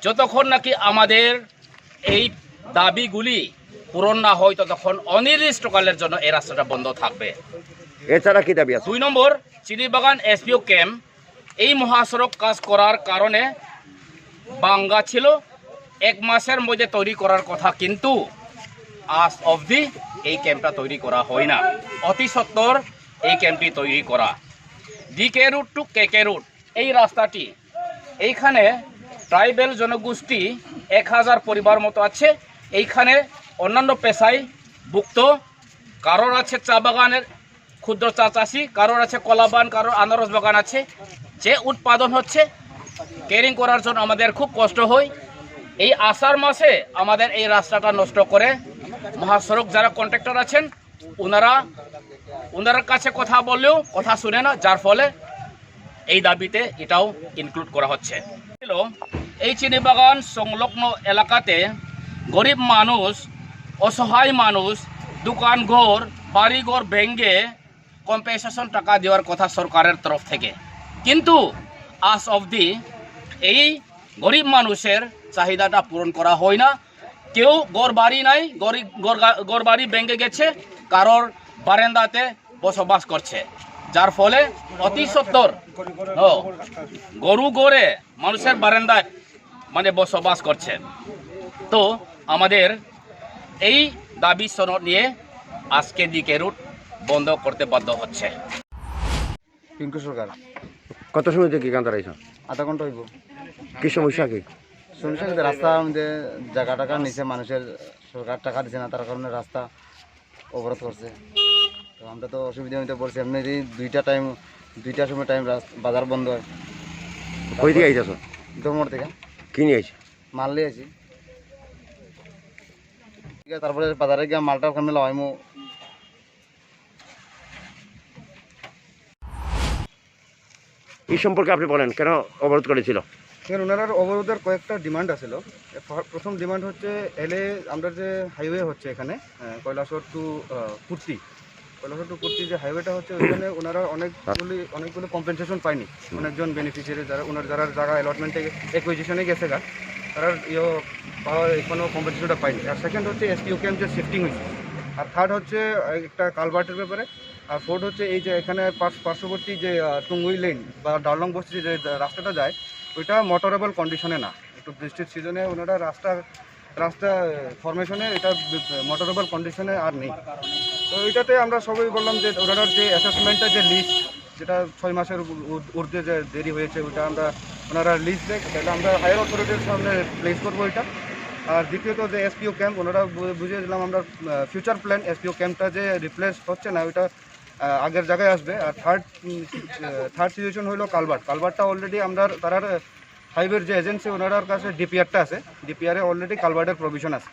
যতক্ষণ নাকি আমাদের এই দাবিগুলি পূরণ না হয় ততক্ষণ অনির্দিষ্টকালের জন্য এই রাস্তাটা বন্ধ থাকবে। এছাড়া কি দাবি আছে? 2 নম্বর, চিনিবাগান এসপিও ক্যাম্প এই মহাসড়ক কাজ করার কারণে ভাঙ্গা ছিল, 1 মাসের মধ্যে তৈরি করার কথা, কিন্তু আজ অবধি এই ক্যাম্পটা তৈরি করা হয় না। অতি সত্বর এই ক্যাম্পটি তৈরি করা। ডিকে রুট টু কেকে রুট এই রাস্তাটি, এইখানে ট্রাইবেল জনগোষ্ঠী 1000 পরিবার মতো আছে। এইখানে অন্যান্য পেশায় ভুক্ত, কারোর আছে চা বাগানের ক্ষুদ্র চা চাষি, কারোর আছে কলা বাগান, কারোর আনারস বাগান আছে। যে উৎপাদন হচ্ছে ক্যারিং করার জন্য আমাদের খুব কষ্ট হয়। এই আষাঢ় মাসে আমাদের এই রাস্তাটা নষ্ট করে মহাসড়ক যারা কন্ট্রাক্টর আছেন ওনার কাছে কথা বললেও কথা শুনে না, যার ফলে এই দাবিতে এটাও ইনক্লুড করা হচ্ছে। এই চিনিবাগান সংলগ্ন এলাকাতে গরিব মানুষ, অসহায় মানুষ, দোকান ঘর, বাড়িঘর ভেঙে কম্পেনসেশন টাকা দেওয়ার কথা সরকারের তরফ থেকে, কিন্তু আজ অবধি এই গরিব মানুষের চাহিদাটা পূরণ করা হয় না। কেউ ঘর বাড়ি নাই, ঘর বাড়ি ভেঙে গেছে, কারোর বারান্দাতে বসবাস করছে, যার ফলে অতি সত্বর গরু গড়ে মানুষের বারান্দায় বসবাস করছে। তো আমাদের এই দাবি সনদ নিয়ে আজকে দিকে রুট বন্ধ করতে বাধ্য হচ্ছে। পিঙ্কু সরকার। কত সময় থেকে গান দাঁড়াইছ? আধা ঘন্টা হইব। কি সমস্যা? কি সমস্যা? রাস্তার মধ্যে জায়গা টাকা নিচে, মানুষের সরকার টাকা দিচ্ছে না, তার কারণে রাস্তা অবরোধ করছে। তো আমরা তো অসুবিধার মধ্যে পড়ছি। এমনি 2টার সময় টাইম বাজার বন্ধ হয়। কই থেকে আইতেছ? দমর থেকে। কি নিয়ে আইছি? মাল নিয়ে আছি। ঠিক আছে, তারপরে বাজারে গিয়ে মালটা ওখানে লাগাইমু। এই সম্পর্কে আপনি বলেন, কেন অবরোধ করেছিল? ওনার অবরোধের কয়েকটা ডিমান্ড আছিল। প্রথম ডিমান্ড হচ্ছে আমরা যে হাইওয়ে হচ্ছে এখানে কৈলাসহর টু কুর্তি যে হাইওয়েটা হচ্ছে, ওইখানে ওনারা অনেকগুলো কম্পেনসেশন পায়নি। অনেকজন বেনিফিশিয়ারি যারা জায়গা অ্যালটমেন্টে অ্যাকুইজিশনে গেছে তারা কোনো কম্পেনসেশনটা পায়নি। আর সেকেন্ড হচ্ছে এসপিও ক্যাম্প যে শিফটিং হয়েছে। আর থার্ড হচ্ছে একটা কালভার্টের ব্যাপারে। আর ফোর্থ হচ্ছে এই যে এখানে পার্শ্ববর্তী যে টুঙ্গুই লেন বা ডালং বস্তি যে রাস্তাটা যায়, ওইটা মোটরেবল কন্ডিশনে না। একটু বৃষ্টির সিজনে ওনারা রাস্তা ফরমেশনে এটা মোটরেবল কন্ডিশনে আর নেই। তো এইটাতে আমরা সবাই বললাম যে ওনার যে অ্যাসেসমেন্টের যে লিস্ট, যেটা 6 মাসের ঊর্ধ্বে যে দেরি হয়েছে, ওইটা ওনারা লিস্ট দেখ, তাহলে আমরা হায়ার অথরিটির সামনে প্লেস করবো ওইটা। আর দ্বিতীয়ত যে এসপিও ক্যাম্প, ওনারা বুঝিয়ে দিলাম আমরা ফিউচার প্ল্যান এসপিও ক্যাম্পটা যে রিপ্লেস হচ্ছে না, ওইটা আগের জায়গায় আসবে। আর থার্ড সিচুয়েশন হলো কালভার্টটা অলরেডি তারা হাইওয়ের যে এজেন্সি ওনার কাছে ডিপিআরটা আছে, ডিপিআরে অলরেডি কালভার্টের প্রভিশন আছে।